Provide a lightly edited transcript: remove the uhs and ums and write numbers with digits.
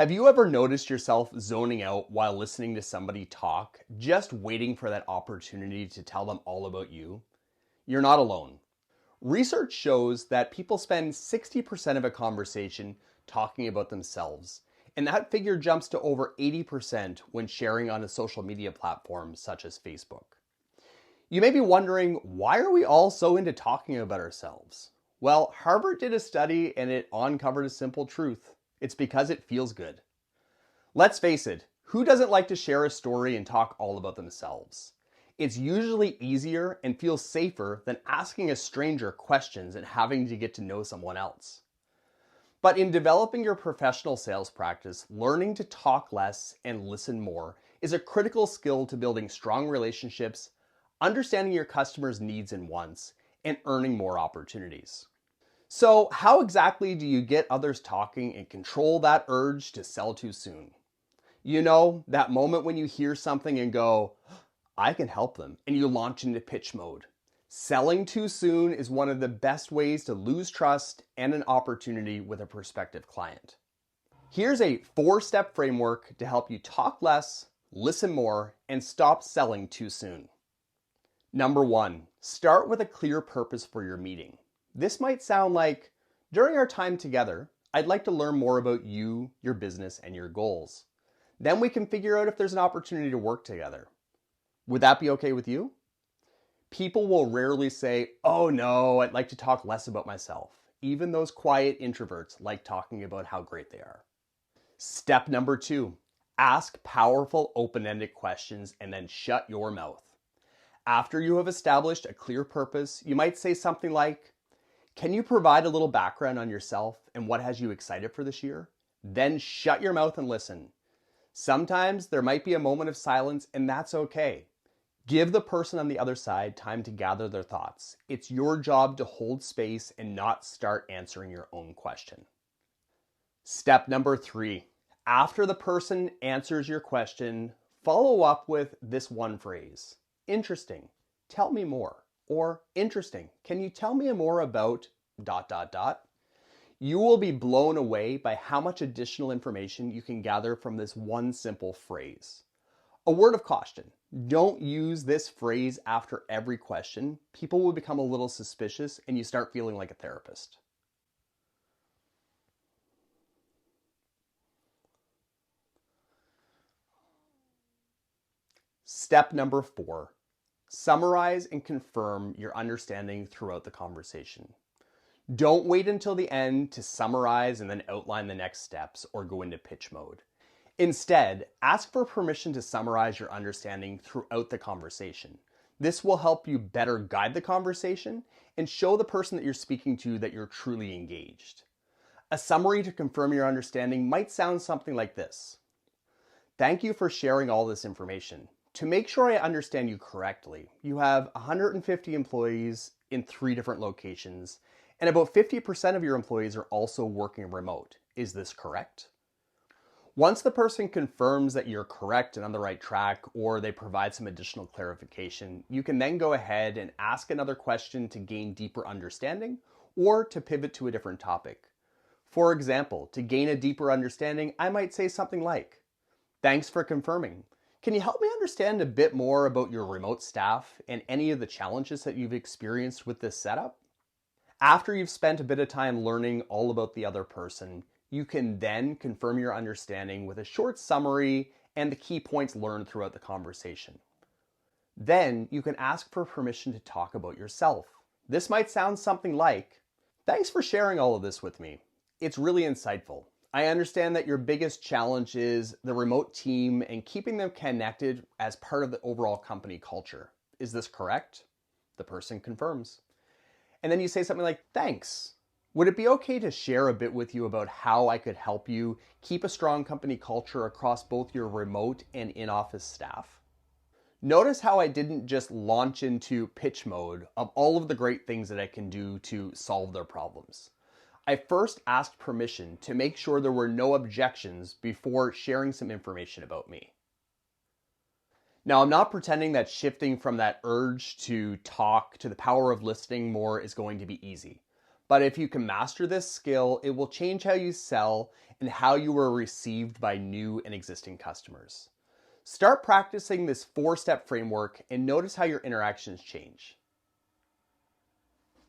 Have you ever noticed yourself zoning out while listening to somebody talk, just waiting for that opportunity to tell them all about you? You're not alone. Research shows that people spend 60% of a conversation talking about themselves, and that figure jumps to over 80% when sharing on a social media platform such as Facebook. You may be wondering, why are we all so into talking about ourselves? Well, Harvard did a study and it uncovered a simple truth. It's because it feels good. Let's face it, who doesn't like to share a story and talk all about themselves? It's usually easier and feels safer than asking a stranger questions and having to get to know someone else. But in developing your professional sales practice, learning to talk less and listen more is a critical skill to building strong relationships, understanding your customers' needs and wants, and earning more opportunities. So, how exactly do you get others talking and control that urge to sell too soon? You know, that moment when you hear something and go, I can help them, and you launch into pitch mode. Selling too soon is one of the best ways to lose trust and an opportunity with a prospective client. Here's a 4-step framework to help you talk less, listen more, and stop selling too soon. Number 1, start with a clear purpose for your meeting. This might sound like, during our time together, I'd like to learn more about you, your business, and your goals. Then we can figure out if there's an opportunity to work together. Would that be okay with you? People will rarely say, oh no, I'd like to talk less about myself. Even those quiet introverts like talking about how great they are. Step number 2, ask powerful open-ended questions and then shut your mouth. After you have established a clear purpose, you might say something like, can you provide a little background on yourself and what has you excited for this year? Then shut your mouth and listen. Sometimes there might be a moment of silence, and that's okay. Give the person on the other side time to gather their thoughts. It's your job to hold space and not start answering your own question. Step number 3, after the person answers your question, follow up with this one phrase. Interesting, tell me more. Or interesting, can you tell me more about ... You will be blown away by how much additional information you can gather from this one simple phrase. A word of caution, don't use this phrase after every question. People will become a little suspicious and you start feeling like a therapist. Step number 4, summarize and confirm your understanding throughout the conversation. Don't wait until the end to summarize and then outline the next steps or go into pitch mode. Instead, ask for permission to summarize your understanding throughout the conversation. This will help you better guide the conversation and show the person that you're speaking to that you're truly engaged. A summary to confirm your understanding might sound something like this. Thank you for sharing all this information. To make sure I understand you correctly, you have 150 employees in 3 different locations, and about 50% of your employees are also working remote. Is this correct? Once the person confirms that you're correct and on the right track, or they provide some additional clarification, you can then go ahead and ask another question to gain deeper understanding or to pivot to a different topic. For example, to gain a deeper understanding, I might say something like, thanks for confirming. Can you help me understand a bit more about your remote staff and any of the challenges that you've experienced with this setup? After you've spent a bit of time learning all about the other person, you can then confirm your understanding with a short summary and the key points learned throughout the conversation. Then you can ask for permission to talk about yourself. This might sound something like, thanks for sharing all of this with me. It's really insightful. I understand that your biggest challenge is the remote team and keeping them connected as part of the overall company culture. Is this correct? The person confirms. And then you say something like, thanks. Would it be okay to share a bit with you about how I could help you keep a strong company culture across both your remote and in-office staff? Notice how I didn't just launch into pitch mode of all of the great things that I can do to solve their problems. I first asked permission to make sure there were no objections before sharing some information about me. Now, I'm not pretending that shifting from that urge to talk to the power of listening more is going to be easy. But if you can master this skill, it will change how you sell and how you are received by new and existing customers. Start practicing this 4-step framework and notice how your interactions change.